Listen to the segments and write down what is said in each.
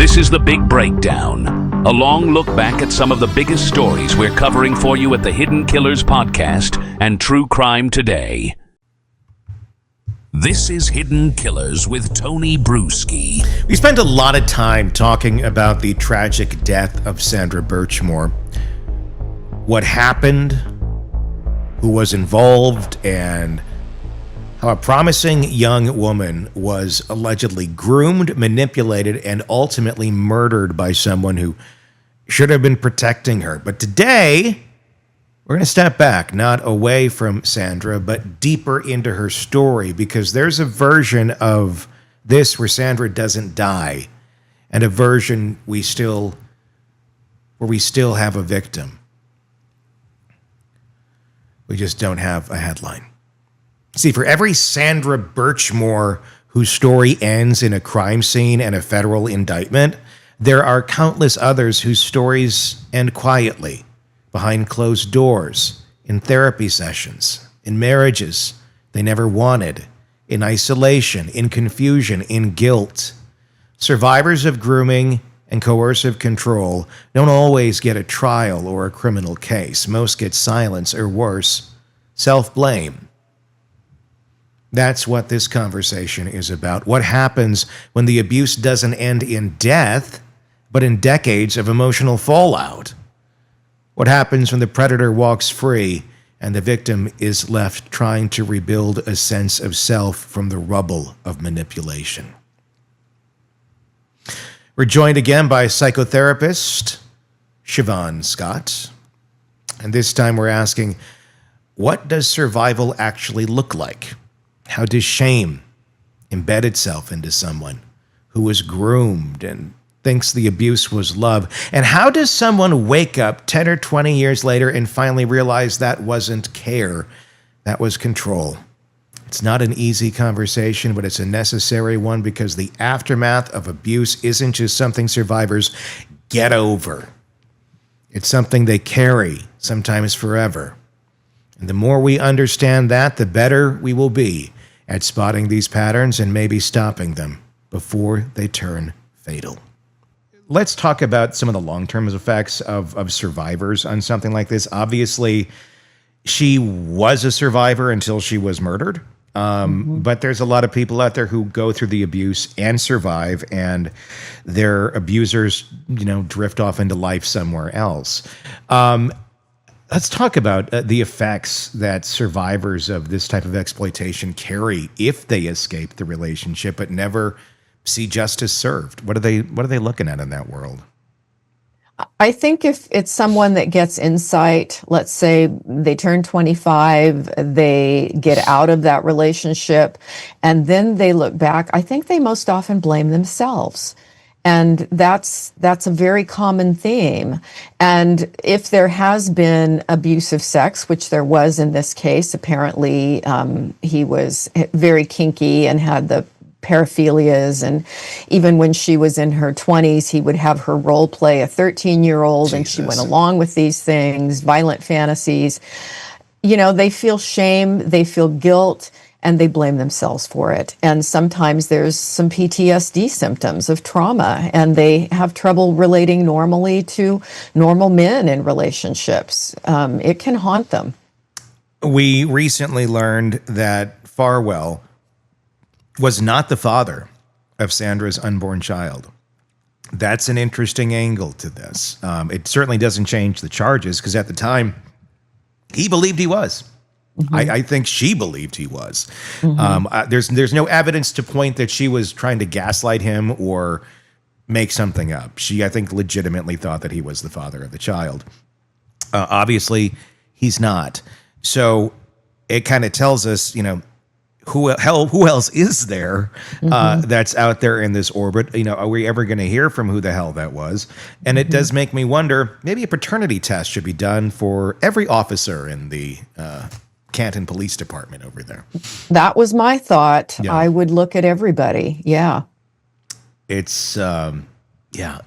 This is The Big Breakdown, a long look back at some of the biggest stories we're covering for you at the Hidden Killers podcast and True Crime Today. This is Hidden Killers with Tony Bruschi. We spent a lot of time talking about the tragic death of Sandra Birchmore. What happened, who was involved, and how a promising young woman was allegedly groomed, manipulated, and ultimately murdered by someone who should have been protecting her. But today, we're going to step back, not away from Sandra, but deeper into her story, because there's a version of this where Sandra doesn't die, and a version where we still have a victim. We just don't have a headline. See, for every Sandra Birchmore whose story ends in a crime scene and a federal indictment, there are countless others whose stories end quietly, behind closed doors, in therapy sessions, in marriages they never wanted, in isolation, in confusion, in guilt. Survivors of grooming and coercive control don't always get a trial or a criminal case. Most get silence or worse, self-blame. That's what this conversation is about. What happens when the abuse doesn't end in death, but in decades of emotional fallout? What happens when the predator walks free and the victim is left trying to rebuild a sense of self from the rubble of manipulation? We're joined again by psychotherapist Siobhan Scott. And this time we're asking, what does survival actually look like? How does shame embed itself into someone who was groomed and thinks the abuse was love? And how does someone wake up 10 or 20 years later and finally realize that wasn't care, that was control? It's not an easy conversation, but it's a necessary one, because the aftermath of abuse isn't just something survivors get over. It's something they carry, sometimes forever. And the more we understand that, the better we will be at spotting these patterns and maybe stopping them before they turn fatal. Let's talk about some of the long-term effects of survivors on something like this. Obviously, she was a survivor until she was murdered. But there's a lot of people out there who go through the abuse and survive, and their abusers, drift off into life somewhere else. Let's talk about the effects that survivors of this type of exploitation carry if they escape the relationship but never see justice served. What are they looking at in that world? I think if it's someone that gets insight, let's say they turn 25, they get out of that relationship, and then they look back, I think they most often blame themselves. And that's a very common theme. And if there has been abusive sex, which there was in this case, apparently he was very kinky and had the paraphilias, and even when she was in her 20s, he would have her role play a 13-year-old, and she went along with these things, violent fantasies. They feel shame, they feel guilt, and they blame themselves for it. And sometimes there's some PTSD symptoms of trauma, and they have trouble relating normally to normal men in relationships. It can haunt them. We recently learned that Farwell was not the father of Sandra's unborn child. That's an interesting angle to this. It certainly doesn't change the charges, because at the time, he believed he was. Mm-hmm. I think she believed he was. Mm-hmm. There's no evidence to point that she was trying to gaslight him or make something up. She, I think, legitimately thought that he was the father of the child. Obviously, he's not. So it kind of tells us, who else is there that's out there in this orbit? Are we ever going to hear from who the hell that was? And it does make me wonder, maybe a paternity test should be done for every officer in the Canton Police Department over there. That was my thought. Yeah. I would look at everybody. Yeah. It's,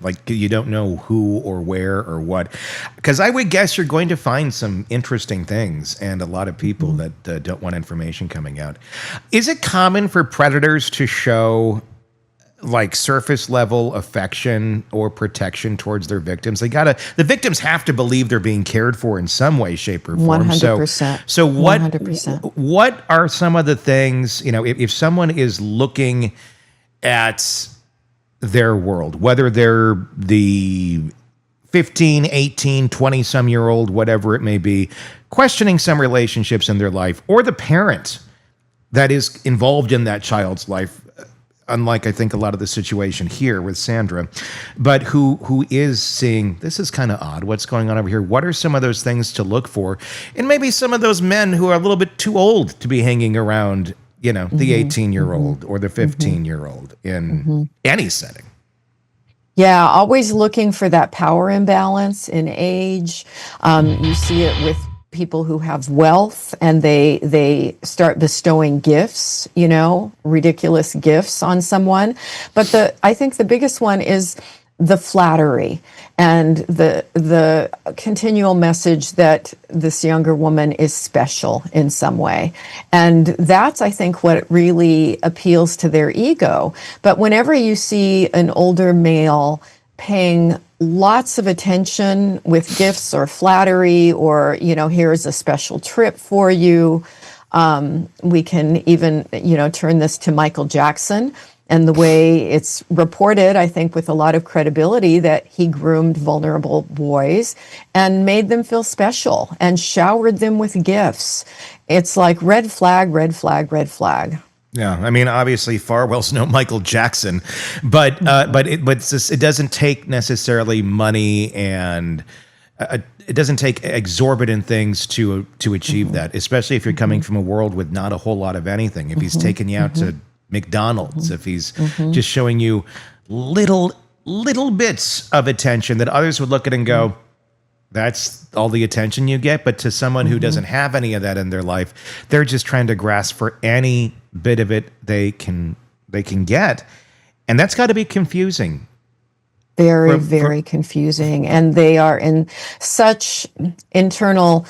like you don't know who or where or what. Because I would guess you're going to find some interesting things and a lot of people that don't want information coming out. Is it common for predators to show like surface level affection or protection towards their victims. The victims have to believe they're being cared for in some way, shape, or form. 100%. So what 100%. what are some of the things, if someone is looking at their world, whether they're the 15, 18, 20-some-year-old, whatever it may be, questioning some relationships in their life, or the parent that is involved in that child's life, unlike I think a lot of the situation here with Sandra, but who is seeing, this is kind of odd, what's going on over here? What are some of those things to look for? And maybe some of those men who are a little bit too old to be hanging around, the 18-year-old or the 15-year-old in any setting. Yeah, always looking for that power imbalance in age. You see it with people who have wealth, and they start bestowing gifts, ridiculous gifts on someone. But I think the biggest one is the flattery and the continual message that this younger woman is special in some way. And that's, I think, what really appeals to their ego. But whenever you see an older male paying lots of attention with gifts or flattery, or, here's a special trip for you, we can even, turn this to Michael Jackson. And the way it's reported, I think, with a lot of credibility, that he groomed vulnerable boys and made them feel special and showered them with gifts. It's like red flag, red flag, red flag. Yeah, I mean, obviously Farwell's no Michael Jackson, but it doesn't take necessarily money, and it doesn't take exorbitant things to achieve that, especially if you're coming from a world with not a whole lot of anything. If he's taking you out to McDonald's, if he's just showing you little bits of attention that others would look at and go, that's all the attention you get. But to someone who doesn't have any of that in their life, they're just trying to grasp for any bit of it they can get. And that's got to be confusing. Very confusing. And they are in such internal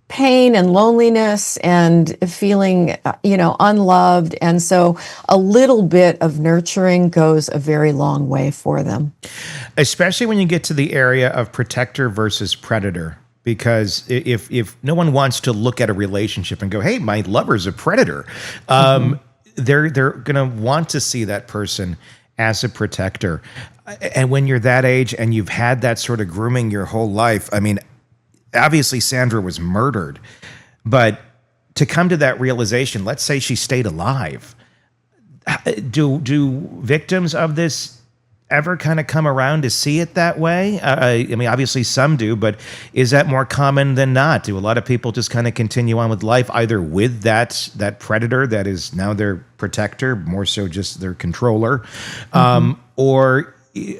pain and loneliness and feeling, unloved. And so a little bit of nurturing goes a very long way for them. Especially when you get to the area of protector versus predator. Because if no one wants to look at a relationship and go, hey, my lover's a predator, they're going to want to see that person as a protector. And when you're that age and you've had that sort of grooming your whole life, I mean, obviously Sandra was murdered, but to come to that realization, let's say she stayed alive, do victims of this ever kind of come around to see it that way? I mean, obviously some do, but is that more common than not? Do a lot of people just kind of continue on with life, either with that predator that is now their protector, more so just their controller, or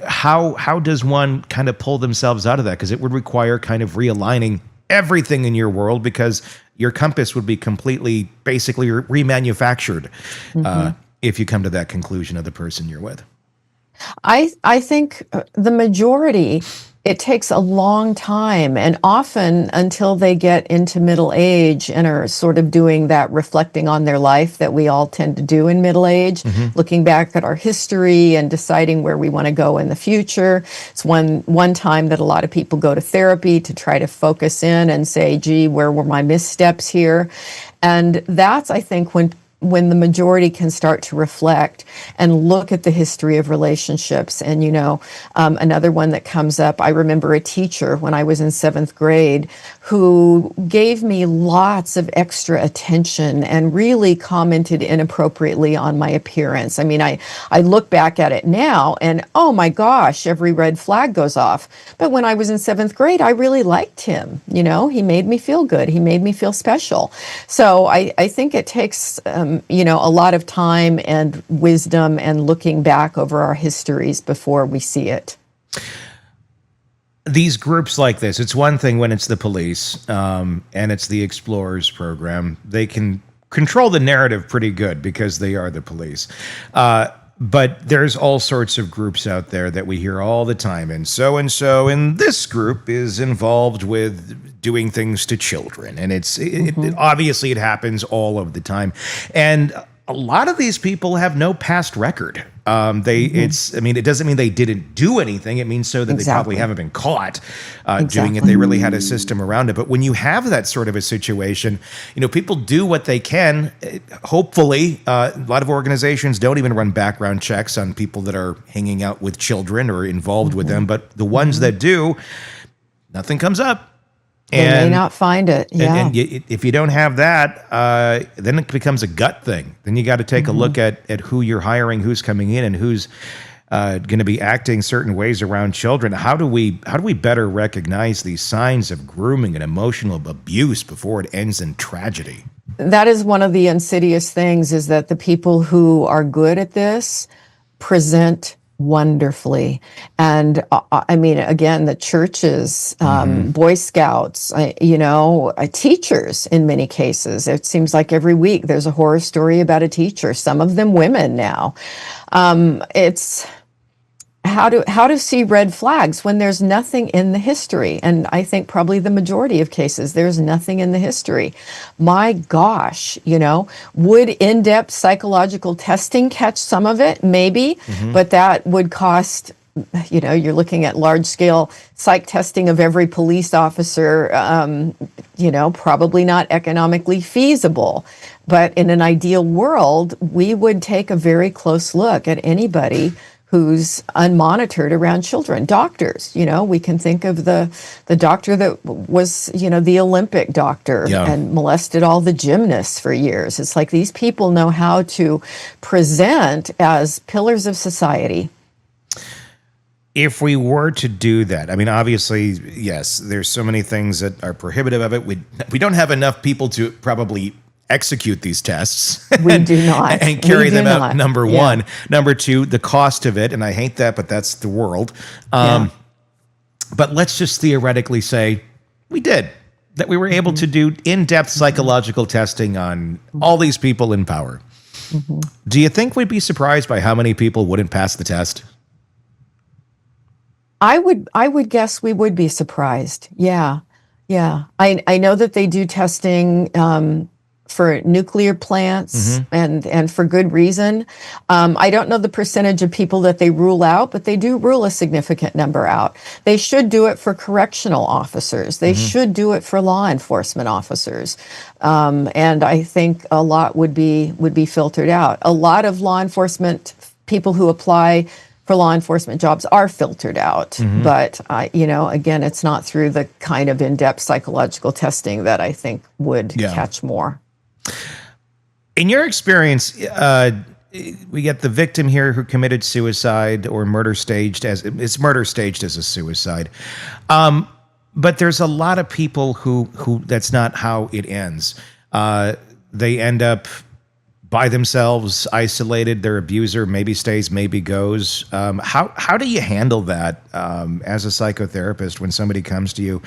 how does one kind of pull themselves out of that? Because it would require kind of realigning everything in your world, because your compass would be completely, basically remanufactured if you come to that conclusion of the person you're with. I think the majority, it takes a long time, and often until they get into middle age and are sort of doing that reflecting on their life that we all tend to do in middle age, looking back at our history and deciding where we want to go in the future. It's one time that a lot of people go to therapy to try to focus in and say, gee, where were my missteps here? And that's, I think, when the majority can start to reflect and look at the history of relationships. And, another one that comes up, I remember a teacher when I was in 7th grade who gave me lots of extra attention and really commented inappropriately on my appearance. I mean, I look back at it now and, oh my gosh, every red flag goes off. But when I was in 7th grade, I really liked him. He made me feel good. He made me feel special. So I think it takes a lot of time and wisdom and looking back over our histories before we see it. These groups like this, it's one thing when it's the police and it's the Explorers program. They can control the narrative pretty good because they are the police. But there's all sorts of groups out there that we hear all the time. And so in this group is involved with doing things to children. And obviously it happens all of the time. And a lot of these people have no past record. It doesn't mean they didn't do anything. It means so that they probably haven't been caught doing it. They really had a system around it. But when you have that sort of a situation, people do what they can. Hopefully, a lot of organizations don't even run background checks on people that are hanging out with children or involved with them. But the ones that do, nothing comes up. They may not find it. Yeah. And if you don't have that, then it becomes a gut thing. Then you got to take a look at who you're hiring, who's coming in, and who's going to be acting certain ways around children. How do we better recognize these signs of grooming and emotional abuse before it ends in tragedy? That is one of the insidious things, is that the people who are good at this present wonderfully. And again, the churches, Boy Scouts, teachers in many cases. It seems like every week there's a horror story about a teacher, some of them women now. It's how to see red flags when there's nothing in the history. And I think probably the majority of cases, there's nothing in the history. My gosh, would in-depth psychological testing catch some of it? Maybe, but that would cost, you're looking at large-scale psych testing of every police officer, probably not economically feasible. But in an ideal world, we would take a very close look at anybody who's unmonitored around children. Doctors, we can think of the doctor that was, the Olympic doctor and molested all the gymnasts for years. It's like these people know how to present as pillars of society. If we were to do that, obviously, yes, there's so many things that are prohibitive of it. We don't have enough people to probably execute these tests. We do not. And carry them out, number one. Number two, the cost of it, and I hate that, but that's the world. But let's just theoretically say we did, that we were able to do in-depth psychological testing on all these people in power. Do you think we'd be surprised by how many people wouldn't pass the test? I would guess we would be surprised. Yeah. I know that they do testing for nuclear plants and for good reason. I don't know the percentage of people that they rule out, but they do rule a significant number out. They should do it for correctional officers. They should do it for law enforcement officers. And I think a lot would be filtered out. A lot of law enforcement people who apply for law enforcement jobs are filtered out. But, again, it's not through the kind of in-depth psychological testing that I think would catch more. In your experience, we get the victim here who committed suicide or murder staged as a suicide. But there's a lot of people who that's not how it ends. They end up by themselves, isolated. Their abuser maybe stays, maybe goes. How do you handle that as a psychotherapist when somebody comes to you?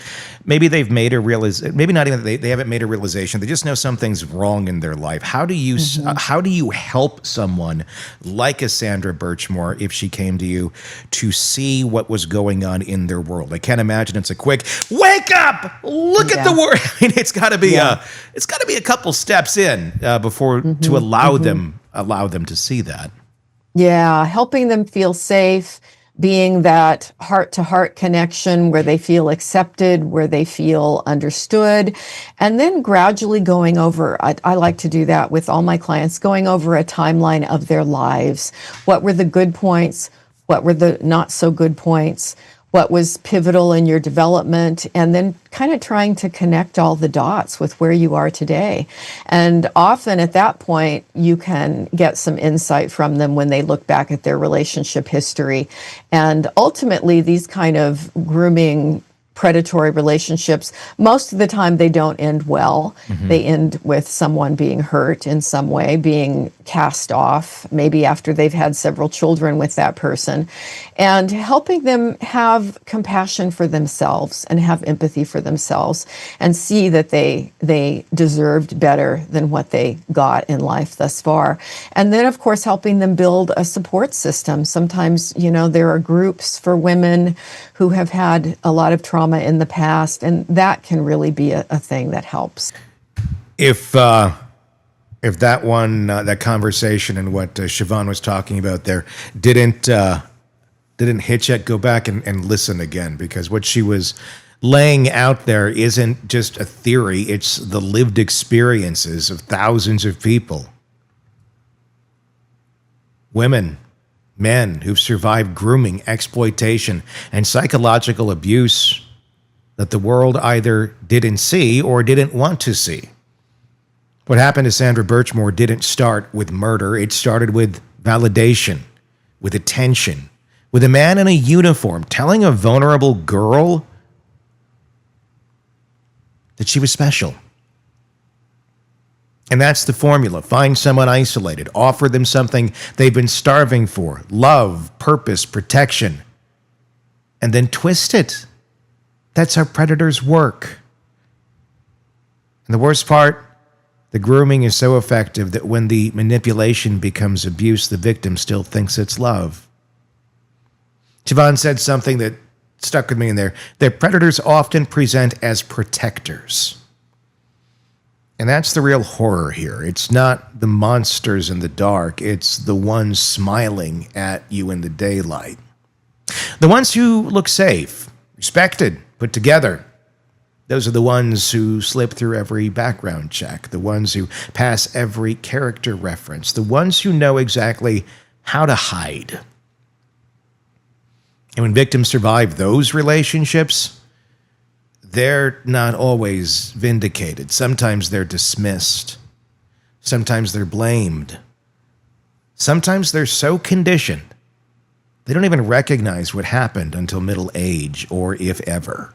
Maybe they've made a maybe not even they haven't made a realization. They just know something's wrong in their life. How do you help someone like a Sandra Birchmore if she came to you to see what was going on in their world? I can't imagine it's a quick wake up, look at the world. It's got to be a couple steps in before to allow them to see that. Yeah, helping them feel safe, being that heart-to-heart connection where they feel accepted, where they feel understood, and then gradually going over, I like to do that with all my clients, going over a timeline of their lives. What were the good points? What were the not so good points? What was pivotal in your development, and then kind of trying to connect all the dots with where you are today. And often at that point, you can get some insight from them when they look back at their relationship history. And ultimately, these kind of grooming predatory relationships, most of the time they don't end well. They end with someone being hurt in some way, being cast off, maybe after they've had several children with that person, and helping them have compassion for themselves and have empathy for themselves and see that they deserved better than what they got in life thus far. And then, of course, helping them build a support system. Sometimes, there are groups for women who have had a lot of trauma in the past, and that can really be a thing that helps. If if that one, that conversation and what Siobhan was talking about there didn't hit yet, go back and listen again, because what she was laying out there isn't just a theory, it's the lived experiences of thousands of people. Women, men who've survived grooming, exploitation, and psychological abuse that the world either didn't see or didn't want to see. What happened to Sandra Birchmore didn't start with murder. It started with validation, with attention, with a man in a uniform telling a vulnerable girl that she was special. And that's the formula. Find someone isolated, offer them something they've been starving for, love, purpose, protection, and then twist it. That's how predators work. And the worst part, the grooming is so effective that when the manipulation becomes abuse, the victim still thinks it's love. Siobhan said something that stuck with me in there, that predators often present as protectors. And that's the real horror here. It's not the monsters in the dark. It's the ones smiling at you in the daylight. The ones who look safe, respected, put together. Those are the ones who slip through every background check, the ones who pass every character reference, the ones who know exactly how to hide. And when victims survive those relationships, they're not always vindicated. Sometimes they're dismissed. Sometimes they're blamed. Sometimes they're so conditioned, they don't even recognize what happened until middle age, or if ever.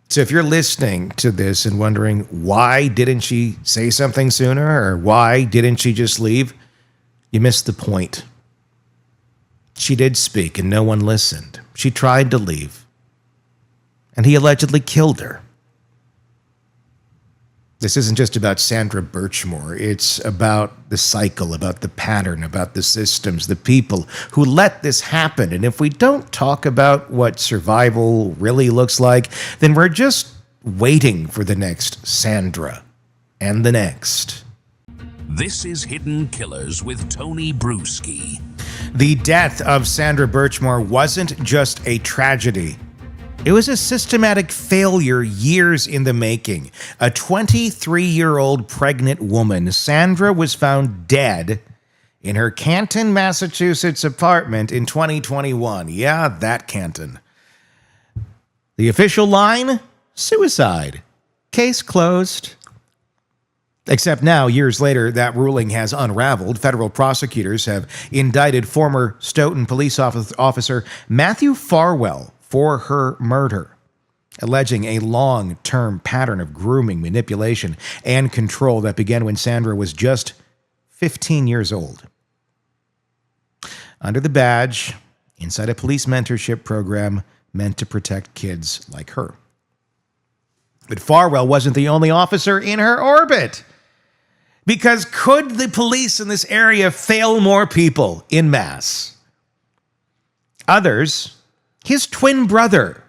So if you're listening to this and wondering, why didn't she say something sooner, or why didn't she just leave, you missed the point. She did speak and no one listened. She tried to leave, and he allegedly killed her. This isn't just about Sandra Birchmore. It's about the cycle, about the pattern, about the systems, the people who let this happen. And if we don't talk about what survival really looks like, then we're just waiting for the next Sandra and the next. This is Hidden Killers with Tony Bruschi. The death of Sandra Birchmore wasn't just a tragedy. It was a systematic failure years in the making. A 23-year-old pregnant woman, Sandra, was found dead in her Canton, Massachusetts apartment in 2021. Yeah, that Canton. The official line? Suicide. Case closed. Except now, years later, that ruling has unraveled. Federal prosecutors have indicted former Stoughton police officer Matthew Farwell for her murder, alleging a long-term pattern of grooming, manipulation, and control that began when Sandra was just 15 years old. Under the badge, inside a police mentorship program meant to protect kids like her. But Farwell wasn't the only officer in her orbit. Because could the police in this area fail more people en masse? Others, his twin brother,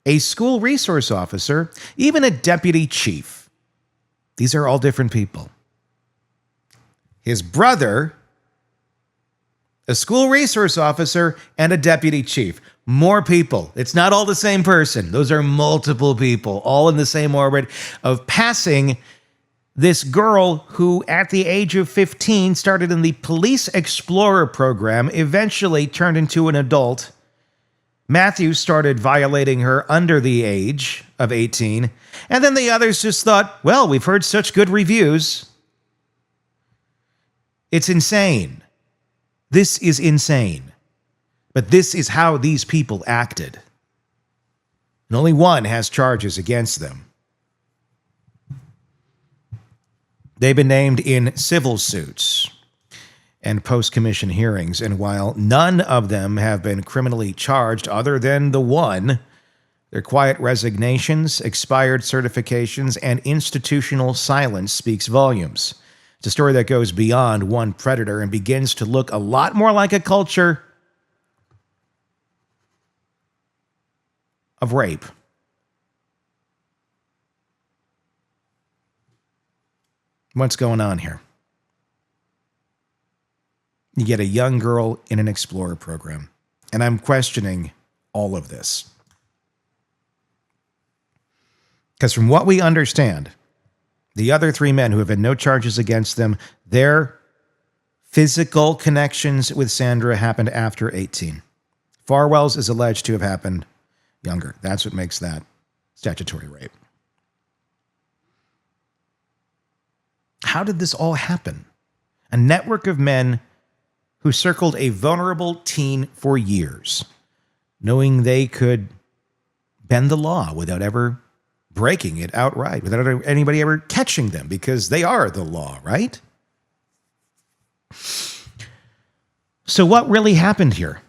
a school resource officer, even a deputy chief. These are all different people. His brother, a school resource officer, and a deputy chief. More people. It's not all the same person. Those are multiple people, all in the same orbit of passing this girl who, at the age of 15, started in the Police Explorer program, eventually turned into an adult. Matthew started violating her under the age of 18, and then the others just thought, well, we've heard such good reviews. It's insane. This is insane. But this is how these people acted. And only one has charges against them. They've been named in civil suits and post-commission hearings, and while none of them have been criminally charged other than the one, their quiet resignations, expired certifications, and institutional silence speaks volumes. It's a story that goes beyond one predator and begins to look a lot more like a culture of rape. What's going on here? You get a young girl in an Explorer program. And I'm questioning all of this. Because from what we understand, the other three men who have had no charges against them, their physical connections with Sandra happened after 18. Farwell's is alleged to have happened younger. That's what makes that statutory rape. How did this all happen? A network of men who circled a vulnerable teen for years, knowing they could bend the law without ever breaking it outright, without anybody ever catching them, because they are the law, right? So what really happened here?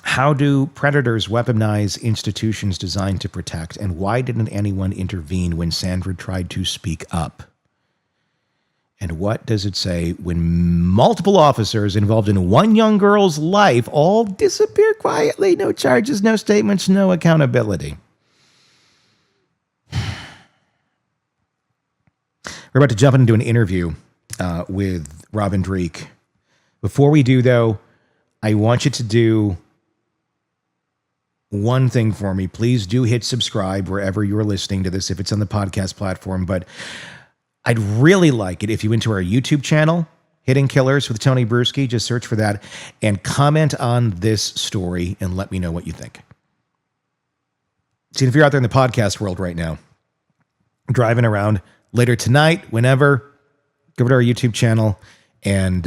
How do predators weaponize institutions designed to protect? And why didn't anyone intervene when Sandra tried to speak up? And what does it say when multiple officers involved in one young girl's life all disappear quietly? No charges, no statements, no accountability. We're about to jump into an interview with Robin Dreek. Before we do, though, I want you to do one thing for me. Please do hit subscribe wherever you're listening to this, if it's on the podcast platform. But I'd really like it if you went to our YouTube channel, Hidden Killers with Tony Bruschi. Just search for that and comment on this story and let me know what you think. See, if you're out there in the podcast world right now, driving around later tonight, whenever, go over to our YouTube channel and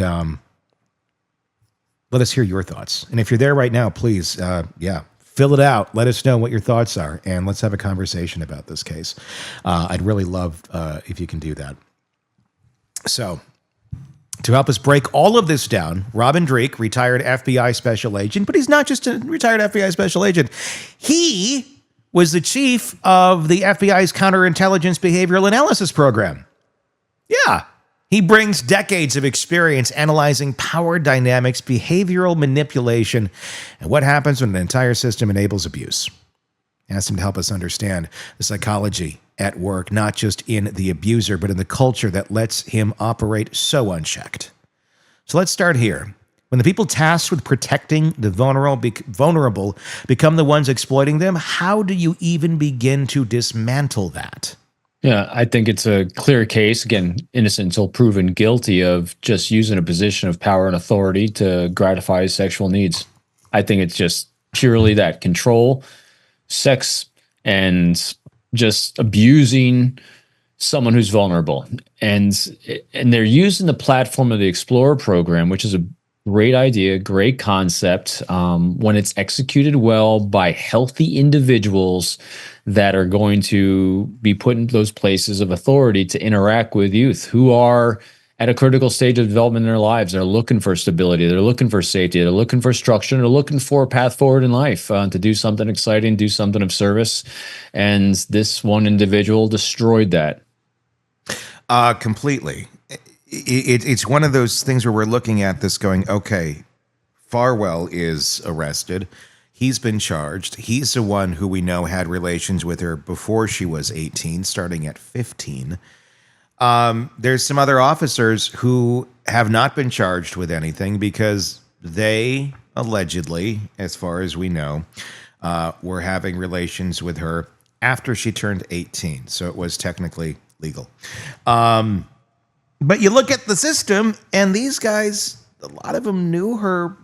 let us hear your thoughts. And if you're there right now, please, fill it out. Let us know what your thoughts are, and let's have a conversation about this case. I'd really love if you can do that. So, to help us break all of this down, Robin Dreek, retired FBI special agent, but he's not just a retired FBI special agent. He was the chief of the FBI's counterintelligence behavioral analysis program. Yeah. He brings decades of experience analyzing power dynamics, behavioral manipulation, and what happens when an entire system enables abuse. I asked him to help us understand the psychology at work, not just in the abuser, but in the culture that lets him operate so unchecked. So let's start here. When the people tasked with protecting the vulnerable become the ones exploiting them, how do you even begin to dismantle that? Yeah, I think it's a clear case, again, innocent until proven guilty, of just using a position of power and authority to gratify his sexual needs. I think it's just purely that control, sex, and just abusing someone who's vulnerable. And they're using the platform of the Explorer program, which is a great idea, great concept, when it's executed well by healthy individuals that are going to be put into those places of authority to interact with youth who are at a critical stage of development in their lives. They're looking for stability. They're looking for safety. They're looking for structure. They're looking for a path forward in life, to do something exciting, do something of service. And this one individual destroyed that. Completely. It's one of those things where we're looking at this going, okay, Farwell is arrested. He's been charged. He's the one who we know had relations with her before she was 18, starting at 15. There's some other officers who have not been charged with anything because they allegedly, as far as we know, were having relations with her after she turned 18. So it was technically legal. But you look at the system, and these guys, a lot of them knew her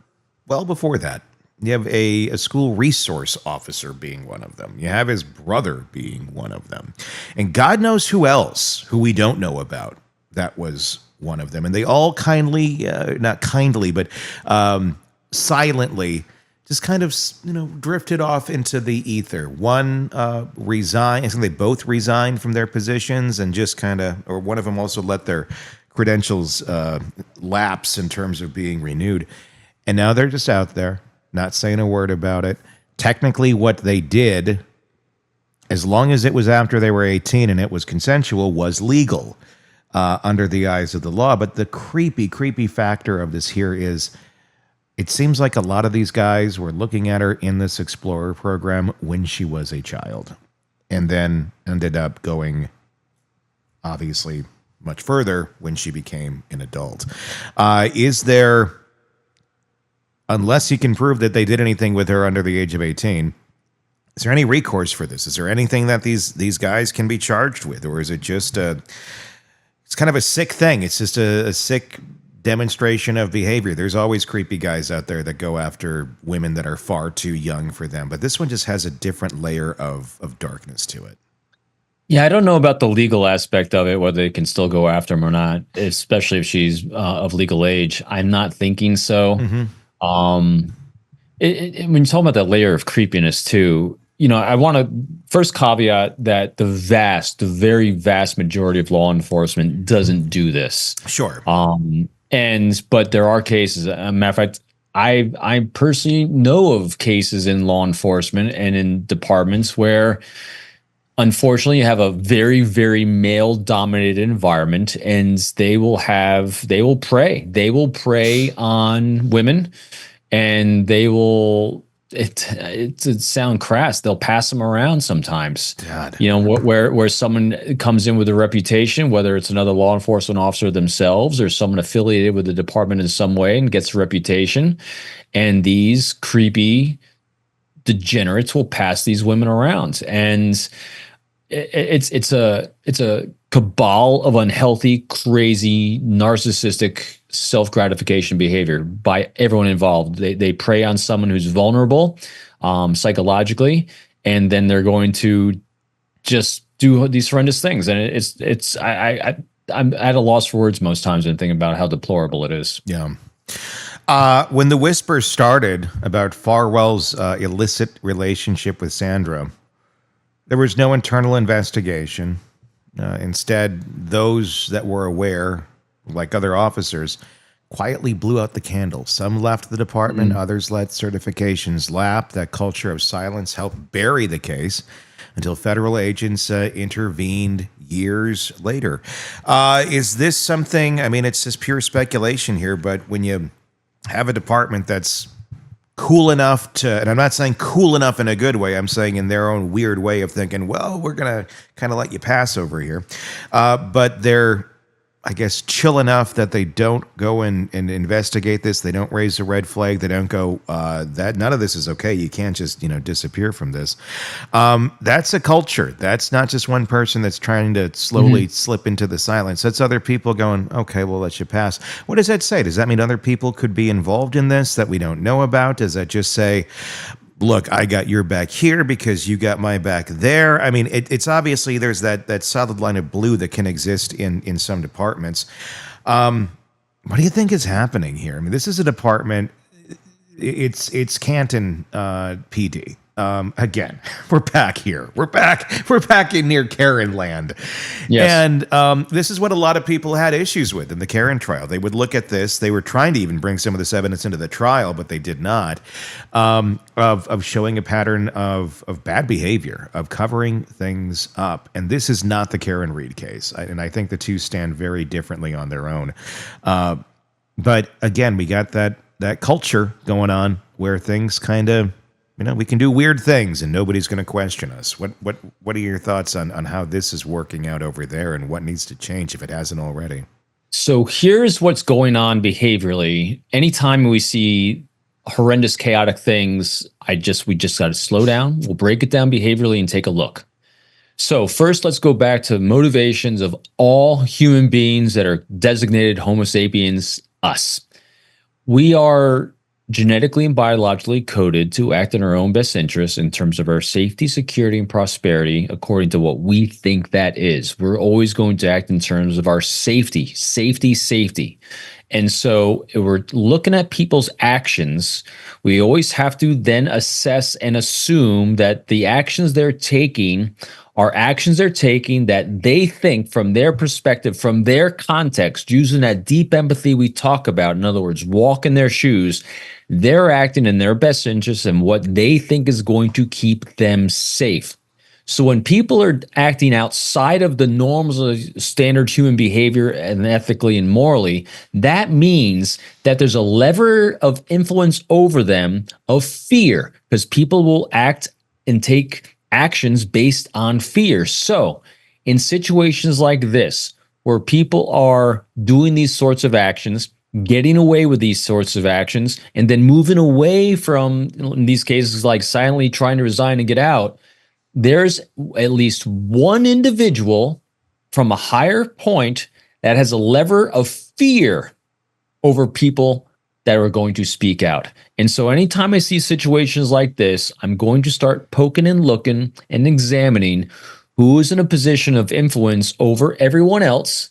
well before that. You have a school resource officer being one of them. You have his brother being one of them. And God knows who else, who we don't know about, that was one of them. And they all kindly, not kindly, but silently just kind of, drifted off into the ether. One resigned. I think they both resigned from their positions and just kind of, or one of them also let their credentials lapse in terms of being renewed. And now they're just out there, not saying a word about it. Technically, what they did, as long as it was after they were 18 and it was consensual, was legal under the eyes of the law. But the creepy factor of this here is, it seems like a lot of these guys were looking at her in this Explorer program when she was a child, and then ended up going obviously much further when she became an adult. Is there, unless you can prove that they did anything with her under the age of 18, is there any recourse for this? Is there anything that these guys can be charged with? Or is it just it's kind of a sick thing? It's just a sick demonstration of behavior. There's always creepy guys out there that go after women that are far too young for them. But this one just has a different layer of darkness to it. Yeah, I don't know about the legal aspect of it, whether they can still go after him or not, especially if she's of legal age. I'm not thinking so. When you talk about that layer of creepiness too, I want to first caveat that the very vast majority of law enforcement doesn't do this. Sure. But there are cases. As a matter of fact, I personally know of cases in law enforcement and in departments where, unfortunately, you have a very, very male-dominated environment, and they will prey on women, and they will. It sound crass. They'll pass them around sometimes. God. Where someone comes in with a reputation, whether it's another law enforcement officer themselves or someone affiliated with the department in some way and gets a reputation, and these creepy degenerates will pass these women around, and it's a cabal of unhealthy, crazy, narcissistic self-gratification behavior by everyone involved. They prey on someone who's vulnerable psychologically, and then they're going to just do these horrendous things. And I'm at a loss for words most times when thinking about how deplorable it is. Yeah. When the whispers started about Farwell's illicit relationship with Sandra, there was no internal investigation. Instead, those that were aware, like other officers, quietly blew out the candle. Some left the department, others let certifications lapse. That culture of silence helped bury the case until federal agents intervened years later. Is this something, I mean, it's just pure speculation here, but when you have a department that's cool enough to, and I'm not saying cool enough in a good way, I'm saying in their own weird way of thinking, well, we're going to kind of let you pass over here. But they're, I guess, chill enough that they don't go and investigate this. They don't raise a red flag. They don't go, that none of this is okay. You can't just, disappear from this. That's a culture. That's not just one person that's trying to slowly slip into the silence. That's other people going, okay, we'll let you pass. What does that say? Does that mean other people could be involved in this that we don't know about? Does that just say, look, I got your back here because you got my back there? I mean, it's obviously there's that solid line of blue that can exist in some departments. What do you think is happening here? I mean, this is a department. It's Canton PD. Again, we're back here. We're back in near Karen land. Yes. And this is what a lot of people had issues with in the Karen trial. They would look at this. They were trying to even bring some of this evidence into the trial, but they did not, of showing a pattern of bad behavior, of covering things up. And this is not the Karen Reed case. And I think the two stand very differently on their own. But again, we got that culture going on where things kind of, we can do weird things and nobody's going to question us. What are your thoughts on how this is working out over there and what needs to change if it hasn't already? So here's what's going on behaviorally. Anytime we see horrendous, chaotic things, we just got to slow down. We'll break it down behaviorally and take a look. So first, let's go back to motivations of all human beings that are designated Homo sapiens, us. We are genetically and biologically coded to act in our own best interest in terms of our safety, security, and prosperity according to what we think that is. We're always going to act in terms of our safety. And so if we're looking at people's actions, we always have to then assess and assume that the actions they're taking are actions they're taking that they think from their perspective, from their context, using that deep empathy we talk about. In other words, walk in their shoes. They're acting in their best interest and what they think is going to keep them safe. So when people are acting outside of the norms of standard human behavior and ethically and morally, that means that there's a lever of influence over them of fear, because people will act and take actions based on fear. So in situations like this, where people are doing these sorts of actions, getting away with these sorts of actions, and then moving away from, in these cases, like silently trying to resign and get out, there's at least one individual from a higher point that has a lever of fear over people that are going to speak out. And so anytime I see situations like this, I'm going to start poking and looking and examining who is in a position of influence over everyone else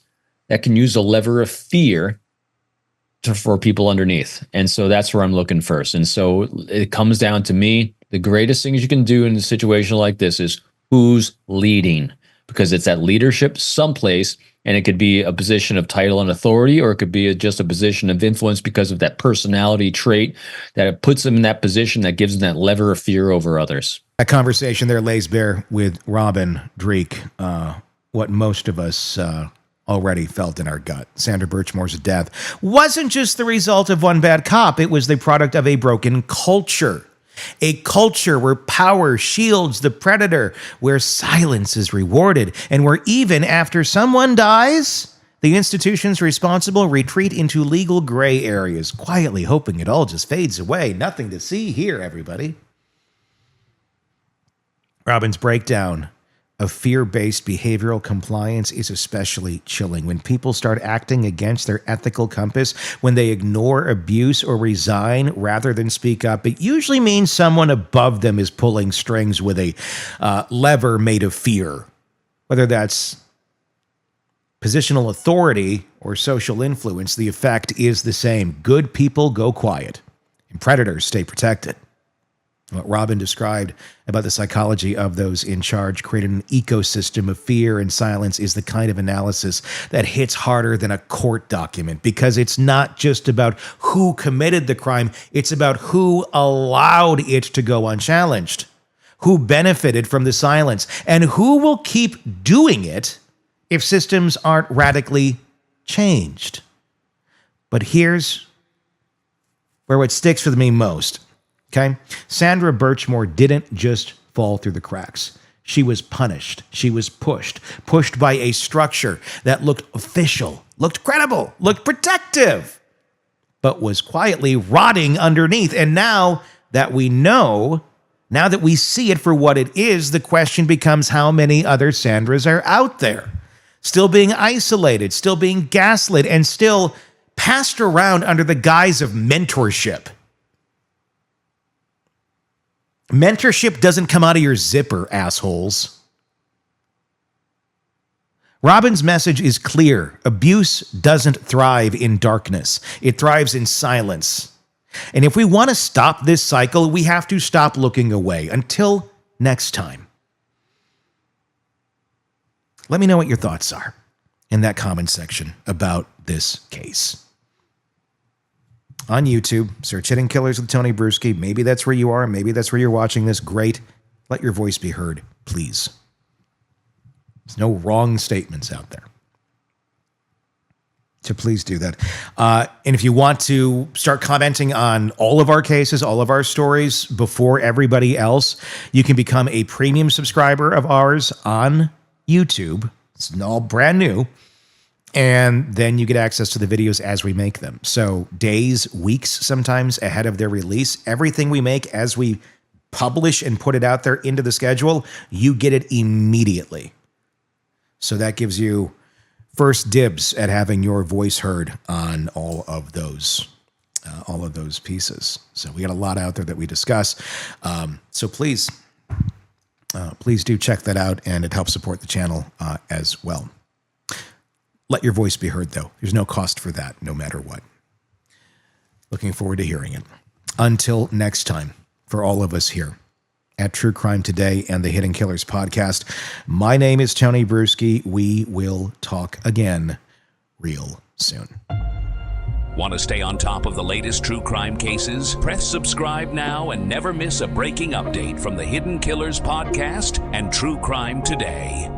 that can use a lever of fear for people underneath. And so that's where I'm looking first. And so it comes down to me. The greatest things you can do in a situation like this is who's leading, because it's that leadership someplace, and it could be a position of title and authority, or it could be just a position of influence because of that personality trait that it puts them in that position that gives them that lever of fear over others. That conversation there lays bare with Robin Dreek what most of us already felt in our gut. Sandra Birchmore's death wasn't just the result of one bad cop. It was the product of a broken culture. A culture where power shields the predator, where silence is rewarded, and where even after someone dies, the institutions responsible retreat into legal gray areas, quietly hoping it all just fades away. Nothing to see here, everybody. Robin's breakdown of fear-based behavioral compliance is especially chilling. When people start acting against their ethical compass, when they ignore abuse or resign rather than speak up, it usually means someone above them is pulling strings with a lever made of fear. Whether that's positional authority or social influence, the effect is the same. Good people go quiet, and predators stay protected. What Robin described about the psychology of those in charge created an ecosystem of fear and silence is the kind of analysis that hits harder than a court document, because it's not just about who committed the crime, it's about who allowed it to go unchallenged, who benefited from the silence, and who will keep doing it if systems aren't radically changed. But here's where what sticks with me most. Okay? Sandra Birchmore didn't just fall through the cracks. She was punished. She was pushed by a structure that looked official, looked credible, looked protective, but was quietly rotting underneath. And now that we know, now that we see it for what it is, the question becomes how many other Sandras are out there, still being isolated, still being gaslit, and still passed around under the guise of mentorship. Mentorship doesn't come out of your zipper, assholes. Robin's message is clear. Abuse doesn't thrive in darkness. It thrives in silence. And if we want to stop this cycle, we have to stop looking away. Until next time. Let me know what your thoughts are in that comment section about this case. On YouTube, search Hidden Killers with Tony Bruschi. Maybe that's where you are. Maybe that's where you're watching this. Great. Let your voice be heard, please. There's no wrong statements out there. So please do that. And if you want to start commenting on all of our cases, all of our stories before everybody else, you can become a premium subscriber of ours on YouTube. It's all brand new. And then you get access to the videos as we make them. So days, weeks, sometimes ahead of their release, everything we make as we publish and put it out there into the schedule, you get it immediately. So that gives you first dibs at having your voice heard on all of those pieces. So we got a lot out there that we discuss. So please do check that out, and it helps support the channel as well. Let your voice be heard, though. There's no cost for that, no matter what. Looking forward to hearing it. Until next time, for all of us here at True Crime Today and the Hidden Killers podcast, my name is Tony Bruschi. We will talk again real soon. Want to stay on top of the latest true crime cases? Press subscribe now and never miss a breaking update from the Hidden Killers podcast and True Crime Today.